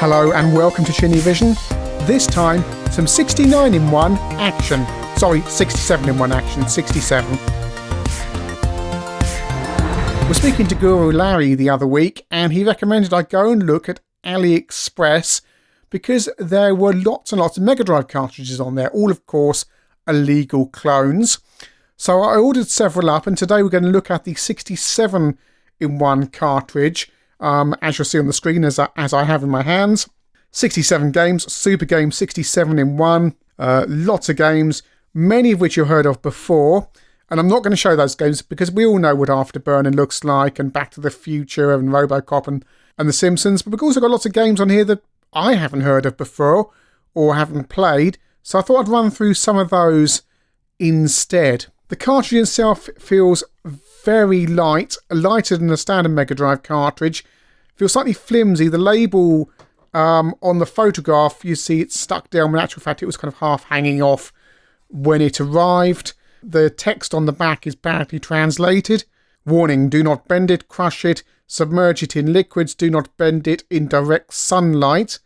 Hello and welcome to ChinnyVision. This time, some 69 in 1 action. Sorry, 67 in 1 action, 67. We're speaking to Guru Larry the other week, and he recommended I go and look at AliExpress because there were lots and lots of Megadrive cartridges on there, all of course illegal clones. So I ordered several up, and today we're going to look at the 67 in 1 cartridge, as you'll see on the screen as I have in my hands. 67 games, super game 67 in 1, lots of games, many of which you've heard of before. And I'm not going to show those games because we all know what Afterburner looks like, and Back to the Future and Robocop and The Simpsons. But we've also got lots of games on here that I haven't heard of before or haven't played. So I thought I'd run through some of those instead. The cartridge itself feels very light, lighter than a standard Mega Drive cartridge. Feels slightly flimsy. The label on the photograph, you see it's stuck down. In actual fact, it was kind of half hanging off when it arrived. The text on the back is badly translated. Warning, do not bend it, crush it, submerge it in liquids, do not bend it in direct sunlight.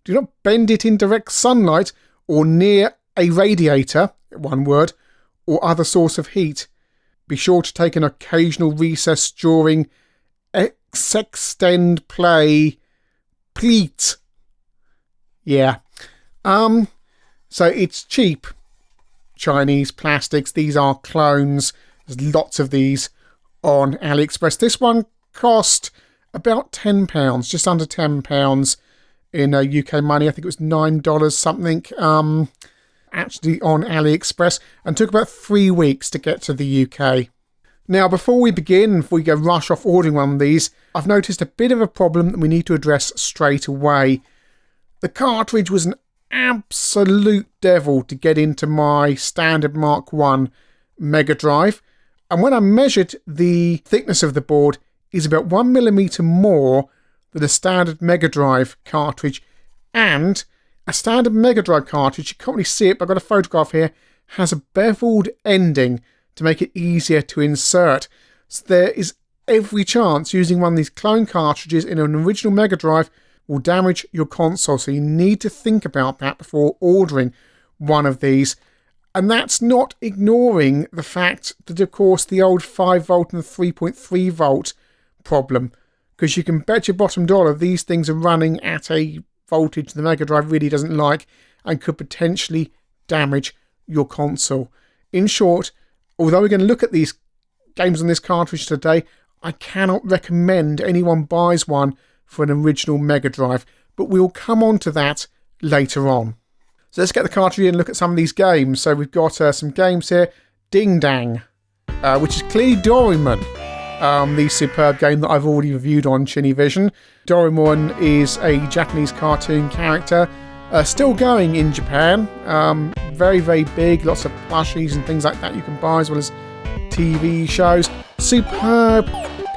Do not bend it in direct sunlight or near a radiator, one word, or other source of heat. Be sure to take an occasional recess during extend play. Pleat. Yeah. So it's cheap. Chinese plastics. These are clones. There's lots of these on AliExpress. This one cost about £10, just under £10 in UK money. I think it was $9 something actually on AliExpress, and took about 3 weeks to get to the UK. Now, before we begin, before we go rush off ordering one of these, I've noticed a bit of a problem that we need to address straight away. The cartridge was an absolute devil to get into my standard Mark I Mega Drive, and when I measured, the thickness of the board is about 1mm more than a standard Mega Drive cartridge, and a standard Mega Drive cartridge, you can't really see it but I've got a photograph here, has a beveled ending to make it easier to insert. So there is every chance using one of these clone cartridges in an original Mega Drive will damage your console, so you need to think about that before ordering one of these. And that's not ignoring the fact that, of course, the old 5 volt and 3.3 volt problem, because you can bet your bottom dollar these things are running at a voltage the Mega Drive really doesn't like and could potentially damage your console. In short, although we're going to look at these games on this cartridge today, I cannot recommend anyone buys one for an original Mega Drive, but we'll come on to that later on. So let's get the cartridge in and look at some of these games. So we've got some games here. Ding Dang, which is clearly Doraemon, the superb game that I've already reviewed on ChinnyVision. Doraemon is a Japanese cartoon character, still going in Japan. Very, very big, lots of plushies and things like that you can buy, as well as TV shows. Superb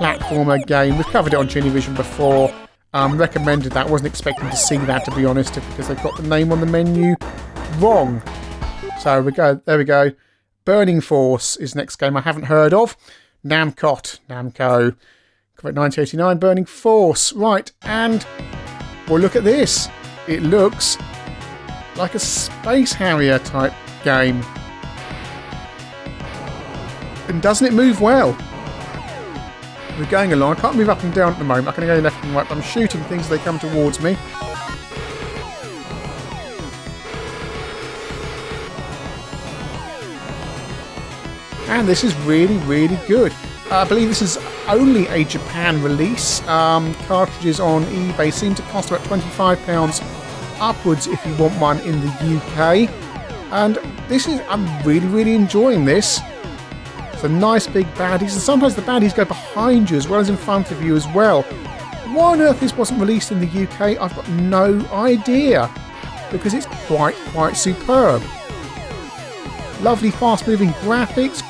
platformer game. We've covered it on ChinnyVision before. Recommended that. Wasn't expecting to see that, to be honest, because they've got the name on the menu wrong. So there we go. Burning Force is the next game I haven't heard of. Namco. 1989, Burning Force. Right, and well, look at this. It looks like a Space Harrier type game. And doesn't it move well? We're going along. I can't move up and down at the moment. I can go left and right, but I'm shooting things as they come towards me. And this is really, really good. I believe this is only a Japan release. Cartridges on eBay seem to cost about £25 upwards if you want one in the UK. And I'm really, really enjoying this. Some nice big baddies, and sometimes the baddies go behind you as well as in front of you as well. Why on earth this wasn't released in the UK, I've got no idea, because it's quite superb. Lovely fast-moving graphics,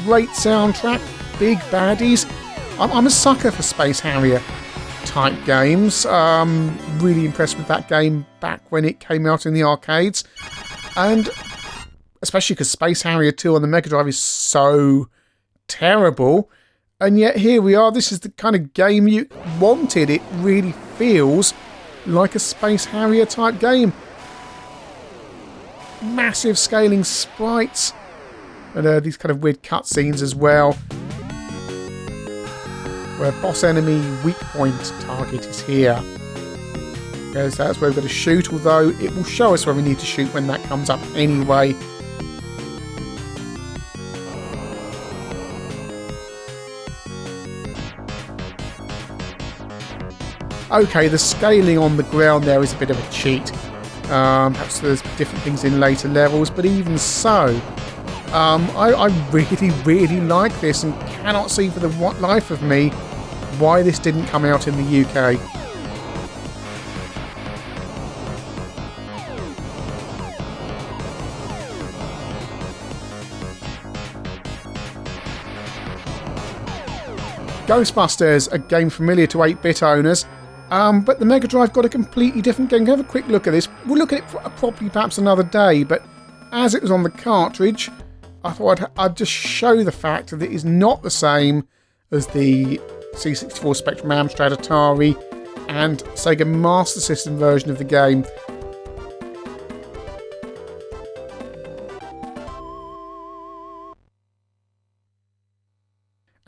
great soundtrack, big baddies. I'm a sucker for Space Harrier type games. Really impressed with that game back when it came out in the arcades, and especially because Space Harrier 2 on the Mega Drive is so terrible, and yet here we are. This is the kind of game you wanted. It really feels like a Space Harrier type game. Massive scaling sprites. And these kind of weird cutscenes as well. Where boss enemy weak point target is here. Okay, so that's where we've got to shoot, although it will show us where we need to shoot when that comes up anyway. Okay, the scaling on the ground there is a bit of a cheat. Perhaps there's different things in later levels, but even so, I really like this and cannot see for the life of me why this didn't come out in the UK. Ghostbusters, a game familiar to 8-bit owners, but the Mega Drive got a completely different game. Have a quick look at this. We'll look at it properly perhaps another day, but as it was on the cartridge, I thought I'd just show the fact that it is not the same as the C64 Spectrum Amstrad Atari and Sega Master System version of the game.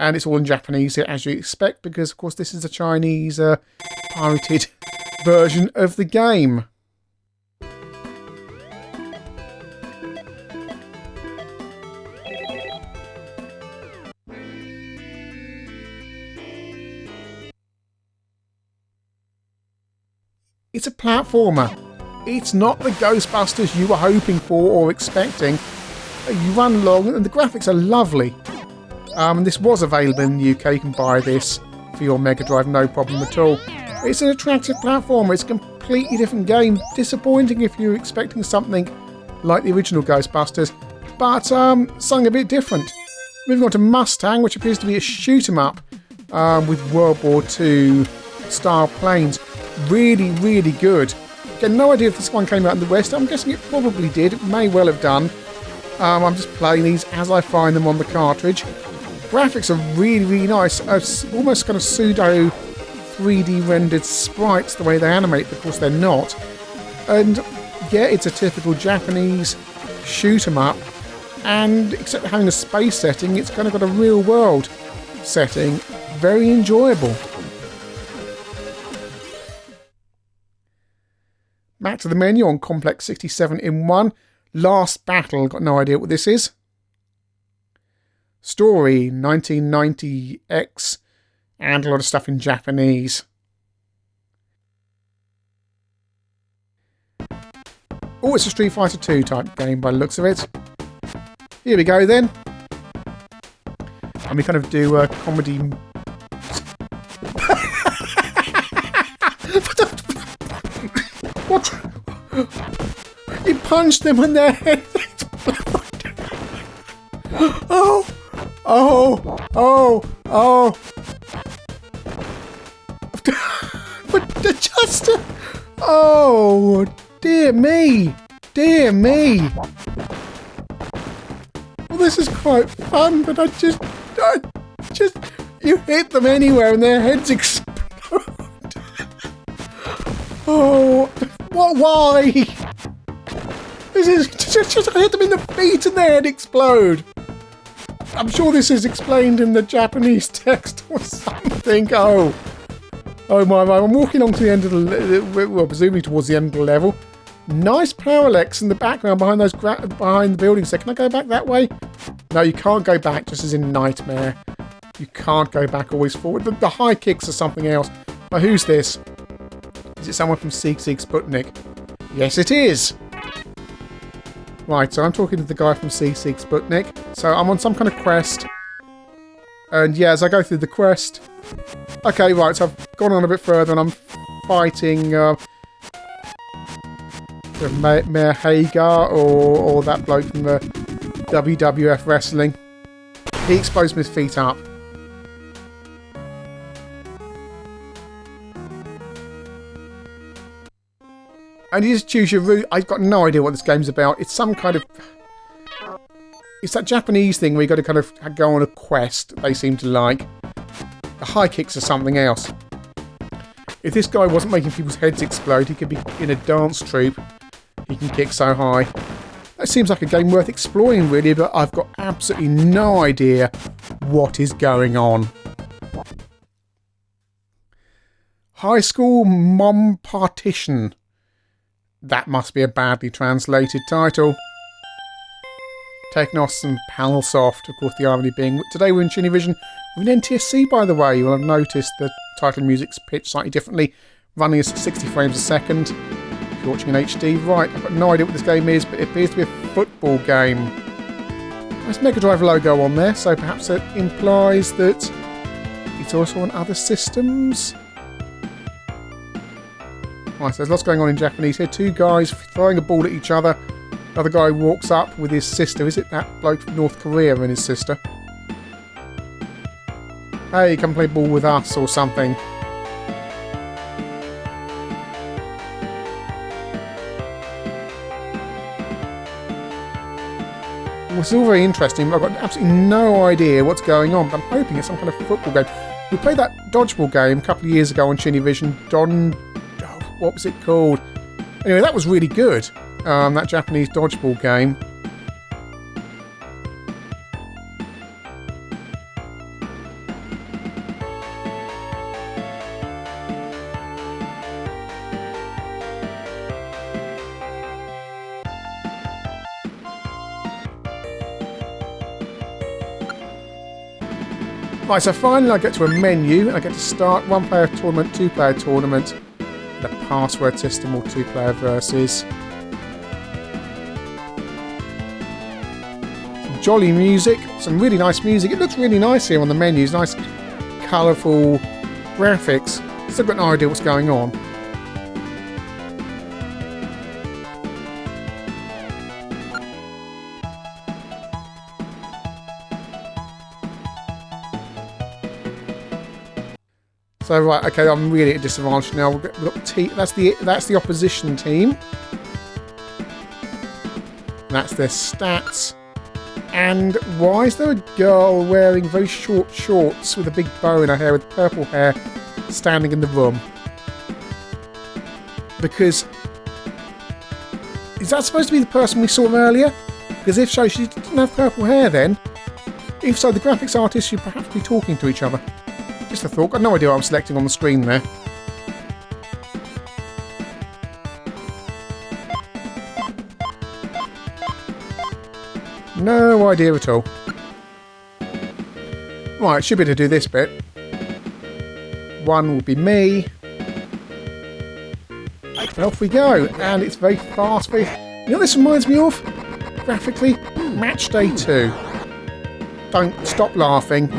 And it's all in Japanese here, as you expect, because, of course, this is a Chinese pirated version of the game. It's a platformer. It's not the Ghostbusters you were hoping for or expecting. You run along, and the graphics are lovely. This was available in the UK. You can buy this for your Mega Drive, no problem at all. It's an attractive platformer. It's a completely different game. Disappointing if you're expecting something like the original Ghostbusters, but something a bit different. Moving on to Mustang, which appears to be a shoot-'em-up with World War II style planes. Really, really good. Again, no idea if this one came out in the West. I'm guessing it probably did. It may well have done. I'm just playing these as I find them on the cartridge. Graphics are really, really nice. Almost kind of pseudo 3D rendered sprites the way they animate, but of course they're not. And yeah, it's a typical Japanese shoot 'em up, and except for having a space setting, it's kind of got a real world setting. Very enjoyable. Back to the menu on Complex 67 in 1. Last Battle, got no idea what this is. Story, 1990X, and a lot of stuff in Japanese. Oh, it's a Street Fighter 2 type game by the looks of it. Here we go then. And we kind of do a comedy... What? You punched them on their head. Oh! Oh! Oh! Oh! But just... Oh! Dear me! Dear me! Well, this is quite fun, but I just... You hit them anywhere and their heads explode. Oh! What? Why? This is just I hit them in the feet and their head explode. I'm sure this is explained in the Japanese text or something. Oh my! I'm walking on to the end of the well, presumably towards the end of the level. Nice parallax in the background behind those behind the buildings. There, can I go back that way? No, you can't go back. Just as in Nightmare, you can't go back always forward. The high kicks are something else. Now, who's this? Is it someone from Sieg Sputnik? Yes, it is. Right, so I'm talking to the guy from Sieg Sputnik. So I'm on some kind of quest. And yeah, as I go through the quest... Okay, right, so I've gone on a bit further and I'm fighting Mayor Hagar or that bloke from the WWF Wrestling. He explodes his feet up. And you just choose your route. I've got no idea what this game's about. It's some kind of... It's that Japanese thing where you've got to kind of go on a quest, they seem to like. The high kicks are something else. If this guy wasn't making people's heads explode, he could be in a dance troupe. He can kick so high. That seems like a game worth exploring, really, but I've got absolutely no idea what is going on. High School Mom Partition. That must be a badly translated title. Taking off some Palsoft, of course the irony being. Today we're in ChinnyVision with an NTSC, by the way. You'll have noticed the title music's pitched slightly differently, running at 60 frames a second. If you're watching in HD, right, I've got no idea what this game is, but it appears to be a football game. There's Megadrive logo on there, so perhaps it implies that it's also on other systems. Right, so there's lots going on in Japanese here. Two guys throwing a ball at each other. Another guy walks up with his sister. Is it that bloke from North Korea and his sister? Hey, come play ball with us or something. It's all very interesting, but I've got absolutely no idea what's going on. But I'm hoping it's some kind of football game. We played that dodgeball game a couple of years ago on ChinnyVision. What was it called? Anyway, that was really good. That Japanese dodgeball game. Right, so finally I get to a menu and I get to start one-player tournament, two-player tournament, the password system or two-player versus. Some jolly music, some really nice music. It looks really nice here on the menus, nice colourful graphics. Still got no idea what's going on. So right, okay, I'm really at a disadvantage now. We've got that's the opposition team. That's their stats. And why is there a girl wearing very short shorts with a big bow in her hair with purple hair standing in the room? Because is that supposed to be the person we saw earlier? Because if so, she didn't have purple hair then. If so, the graphics artists should perhaps be talking to each other. Just a thought. Got no idea what I'm selecting on the screen there. No idea at all. Right, should be able to do this bit. One will be me. And off we go. And it's very fast. You know what this reminds me of? Graphically? Match Day 2. Don't stop laughing.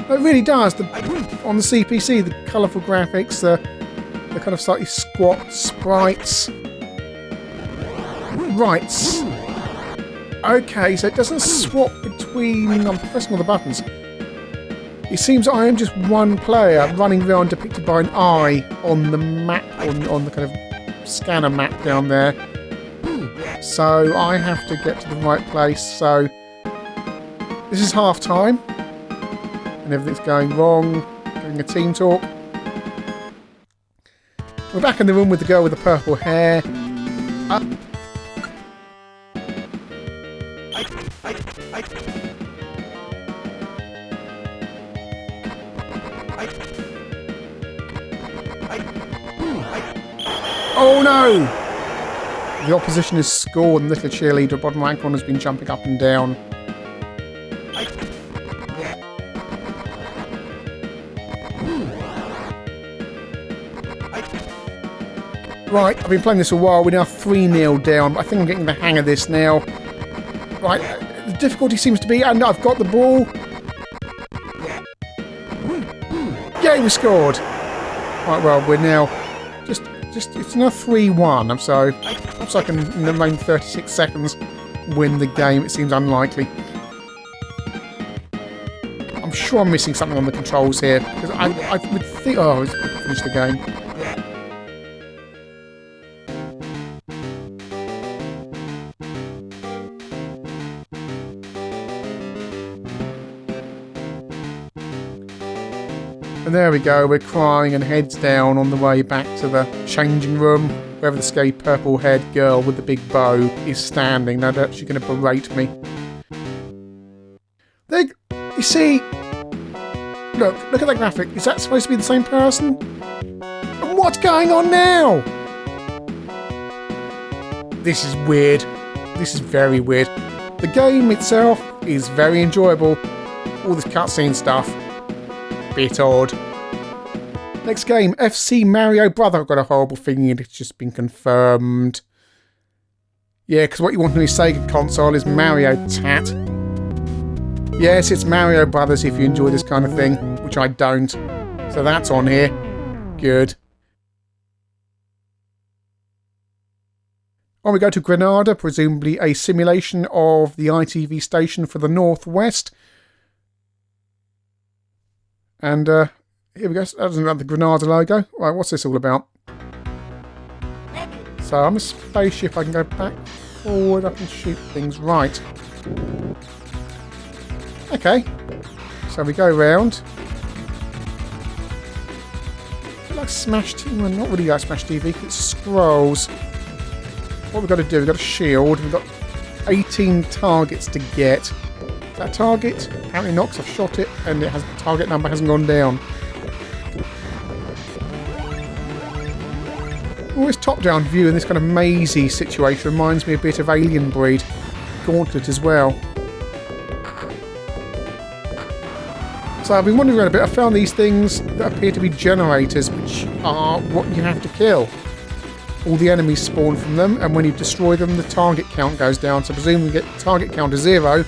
It really does. On the CPC, the colourful graphics, the kind of slightly squat sprites. Right. Okay, so it doesn't swap between. I'm pressing all the buttons. It seems I am just one player running around depicted by an eye on the map, on the kind of scanner map down there. So I have to get to the right place. So this is half time. And everything's going wrong. Giving a team talk. We're back in the room with the girl with the purple hair. Oh no! The opposition has scored and the little cheerleader bottom right corner has been jumping up and down. Right, I've been playing this a while. We're now 3-0 down. I think I'm getting the hang of this now. Right, the difficulty seems to be, and I've got the ball. Yeah, we scored. Right, well, we're now just it's now 3-1. So perhaps I can, in the remaining 36 seconds, win the game. It seems unlikely. I'm sure I'm missing something on the controls here because I would think. Oh, I've finished the game. And there we go, we're crying and heads down on the way back to the changing room, wherever the scary purple-haired girl with the big bow is standing. Now she's going to berate me. There, you see, look at that graphic. Is that supposed to be the same person? And what's going on now? This is weird. This is very weird. The game itself is very enjoyable. All this cutscene stuff, bit odd. Next game, FC Mario Brother. I've got a horrible feeling it's just been confirmed. Yeah, because what you want on your Sega console is Mario Tat. Yes, it's Mario Brothers if you enjoy this kind of thing, which I don't. So that's on here. Good. On we go to Granada, presumably a simulation of the ITV station for the Northwest. And here we go. That's another Granada logo. Right, what's this all about? So I'm a spaceship. I can go back, forward, I can shoot things. Right. Okay. So we go round. Like Smash TV. Well, not really like Smash TV, because it scrolls. What we've got to do, we've got a shield. We've got 18 targets to get. Is that a target? Apparently not, because I've shot it and it has, the target number hasn't gone down. Oh, this top-down view in this kind of mazy situation reminds me a bit of Alien Breed. Gauntlet as well. So I've been wandering around a bit. I found these things that appear to be generators, which are what you have to kill. All the enemies spawn from them, and when you destroy them, the target count goes down. So presumably we get target count to 0.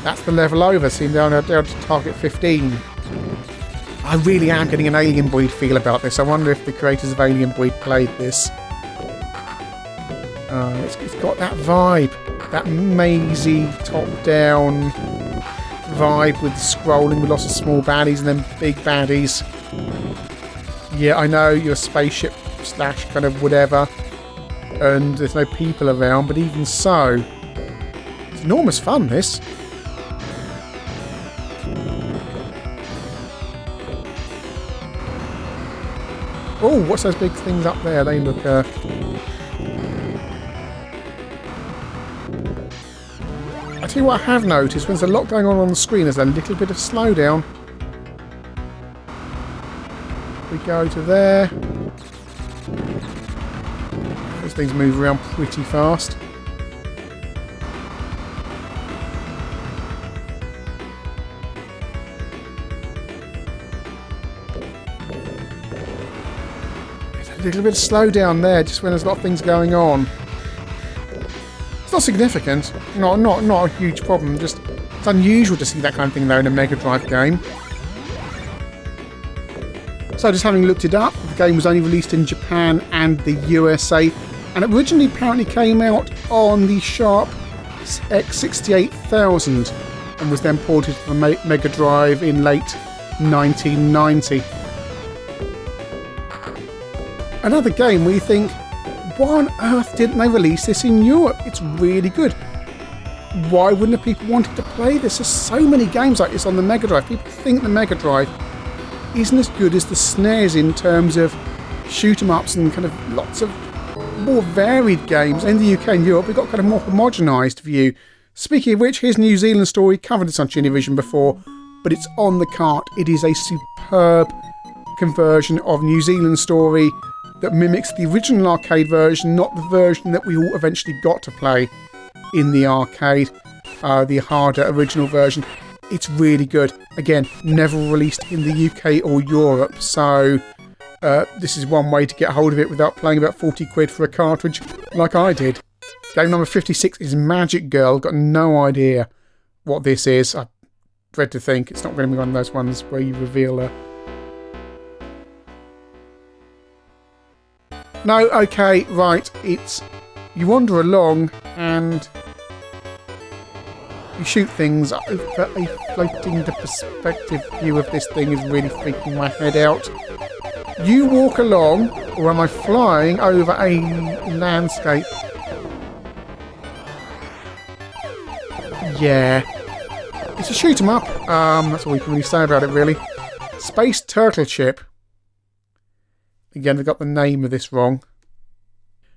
That's the level over, seeing down to target 15. I really am getting an Alien Breed feel about this. I wonder if the creators of Alien Breed played this. It's got that vibe, that mazy top-down vibe with scrolling with lots of small baddies and then big baddies. Yeah, I know you're a spaceship / kind of whatever, and there's no people around, but even so, it's enormous fun, this. Oh, what's those big things up there? They look I tell you what I have noticed, when there's a lot going on the screen, there's a little bit of slowdown. We go to there. Those things move around pretty fast. There's a little bit of slowdown there, just when there's a lot of things going on. It's not significant, not a huge problem. Just it's unusual to see that kind of thing though in a Megadrive game. So just having looked it up, the game was only released in Japan and the USA, and originally apparently came out on the Sharp X68000 and was then ported to the Megadrive in late 1990. Another game where you think, why on earth didn't they release this in Europe? It's really good. Why wouldn't have people wanted to play this? There's so many games like this on the Megadrive. People think the Megadrive isn't as good as the SNES in terms of shoot 'em ups and kind of lots of more varied games. In the UK and Europe, we've got kind of more homogenised view. Speaking of which, here's New Zealand Story. Covered this on ChinnyVision before, but it's on the cart. It is a superb conversion of New Zealand Story that mimics the original arcade version, not the version that we all eventually got to play in the arcade, the harder original version. It's really good. Again, never released in the UK or Europe, so this is one way to get hold of it without paying about 40 quid for a cartridge, like I did. Game number 56 is Magic Girl. Got no idea what this is. I dread to think it's not going to be one of those ones where you reveal a... No, okay, right, it's... You wander along and you shoot things over a floating perspective view of this thing is really freaking my head out. You walk along, or am I flying over a landscape? Yeah. It's a shoot 'em up. That's all we can really say about it, really. Space Turtle Ship. Again, I got the name of this wrong.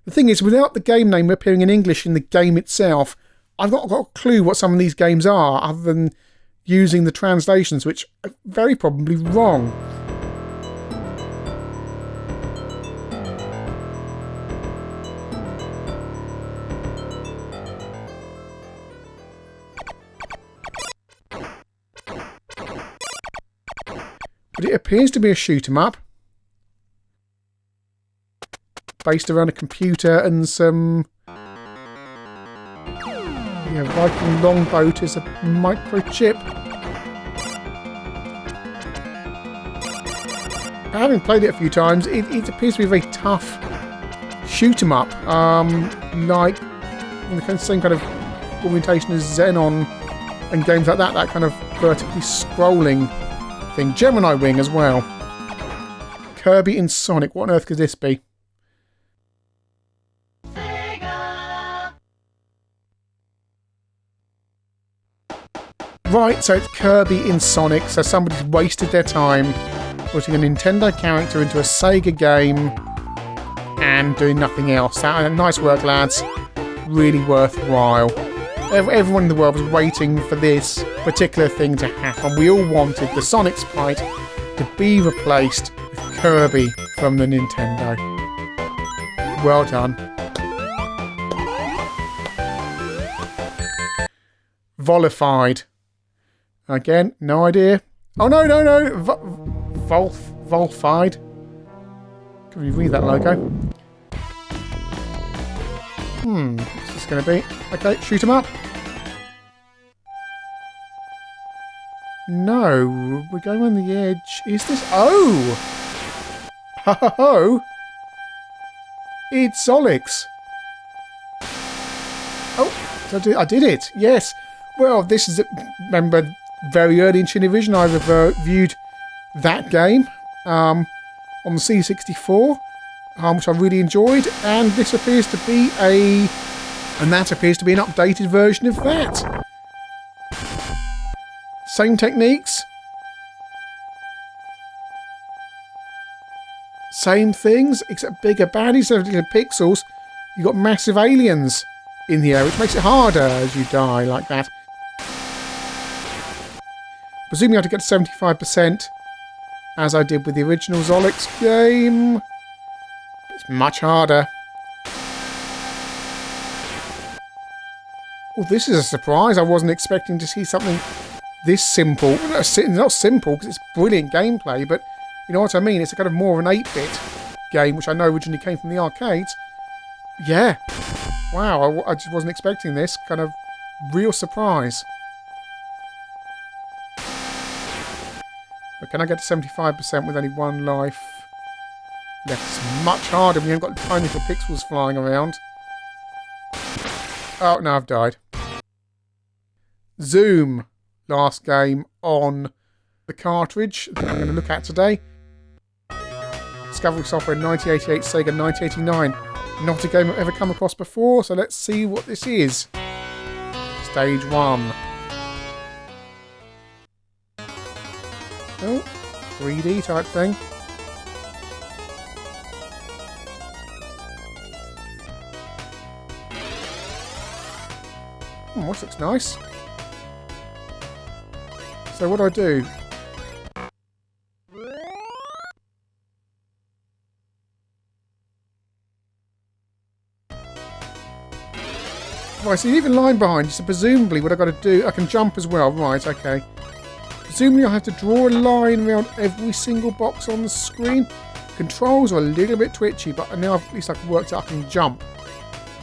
The thing is, without the game name appearing in English in the game itself, I've not got a clue what some of these games are, other than using the translations, which are very probably wrong. But it appears to be a shoot-'em-up, based around a computer and some... yeah, Viking longboat is a microchip. Having played it a few times, it appears to be a very tough shoot-'em-up. Like the same kind of orientation as Xenon and games like that, that kind of vertically scrolling thing. Gemini Wing as well. Kirby in Sonic. What on earth could this be? Right, so it's Kirby in Sonic, so somebody's wasted their time putting a Nintendo character into a Sega game and doing nothing else. Nice work, lads. Really worthwhile. Everyone in the world was waiting for this particular thing to happen. We all wanted the Sonic sprite to be replaced with Kirby from the Nintendo. Well done. Volified. Again, no idea. Oh, no. Volfied. Can we read that logo? What's this going to be? Okay, shoot 'em up. No, we're going on the edge. Is this... oh! Ho! It's Solix. Oh, I did it. Yes. Well, this is... remember, very early in ChinnyVision, I reviewed that game on the C64, which I really enjoyed, and this appears to be an updated version of that. Same techniques, same things, except bigger baddies, so little pixels. You've got massive aliens in the air, which makes it harder as you die like that. Presuming I have to get to 75%, as I did with the original Zolix game. It's much harder. Oh, this is a surprise. I wasn't expecting to see something this simple. It's not simple, because it's brilliant gameplay, but you know what I mean? It's a kind of more of an 8-bit game, which I know originally came from the arcades. Yeah. Wow, I just wasn't expecting this. Kind of real surprise. But can I get to 75% with only one life left? It's much harder when you haven't got tiny little pixels flying around. Oh, no, I've died. Zoom. Last game on the cartridge that I'm going to look at today. Discovery Software 1988, Sega 1989. Not a game I've ever come across before, so let's see what this is. Stage 1. Oh, 3D type thing. This looks nice. So what do I do? Right, so you leave a line behind you, so presumably what I've got to do, I can jump as well. Right, okay. Presumably I have to draw a line around every single box on the screen. Controls are a little bit twitchy, but now at least I've worked out I can jump.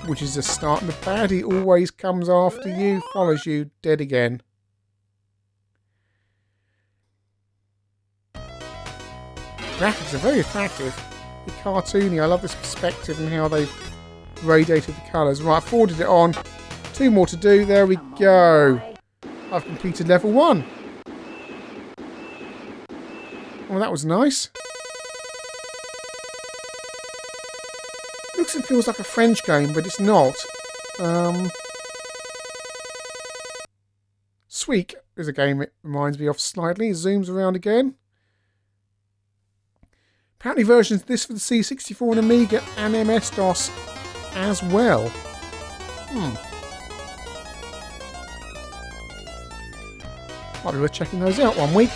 Which is the start. And the baddie always comes after you, follows you, dead again. Graphics are very attractive. They're cartoony. I love this perspective and how they've radiated the colours. Right, I forwarded it on. 2 more to do. There we go. I've completed level 1. Well, that was nice. Looks and feels like a French game, but it's not. Sweek is a game it reminds me of slightly. Zooms around again. Apparently versions of this for the C64 and Amiga and MS-DOS as well. Might be worth checking those out one week.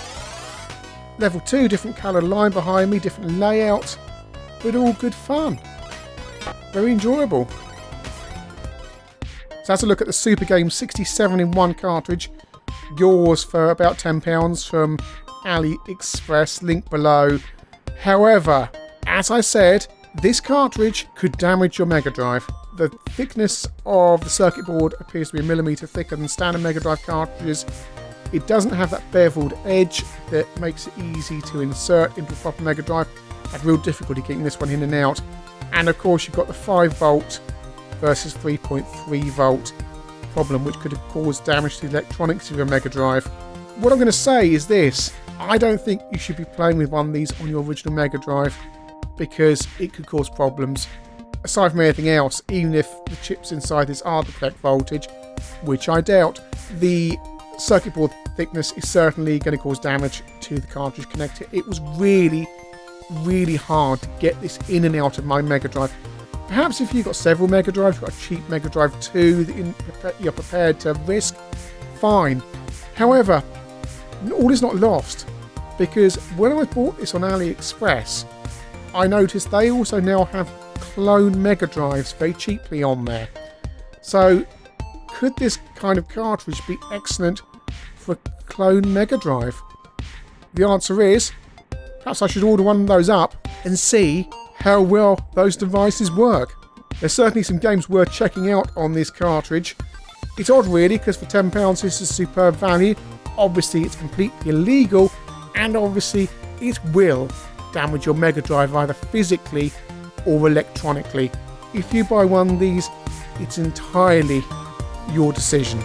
Level 2, different colour line behind me, different layout, but all good fun. Very enjoyable. So that's a look at the Super Game 67-in-1 cartridge. Yours for about £10 from AliExpress, link below. However, as I said, this cartridge could damage your Mega Drive. The thickness of the circuit board appears to be a millimetre thicker than standard Mega Drive cartridges. It doesn't have that beveled edge that makes it easy to insert into a proper Mega Drive. I had real difficulty getting this one in and out. And of course you've got the 5V versus 3.3V problem, which could have caused damage to the electronics of your Mega Drive. What I'm going to say is this: I don't think you should be playing with one of these on your original Mega Drive because it could cause problems. Aside from anything else, even if the chips inside this are the correct voltage, which I doubt, the circuit board thickness is certainly going to cause damage to the cartridge connector. It was really, really hard to get this in and out of my Mega Drive. Perhaps if you've got several Mega Drives, you've got a cheap Mega Drive 2 that you're prepared to risk, fine. However, all is not lost, because when I bought this on AliExpress, I noticed they also now have clone Mega Drives very cheaply on there. So, could this kind of cartridge be excellent for a clone Mega Drive? The answer is, perhaps I should order one of those up and see how well those devices work. There's certainly some games worth checking out on this cartridge. It's odd really, because for £10 this is superb value. Obviously it's completely illegal, and obviously it will damage your Mega Drive either physically or electronically. If you buy one of these, it's entirely your decision.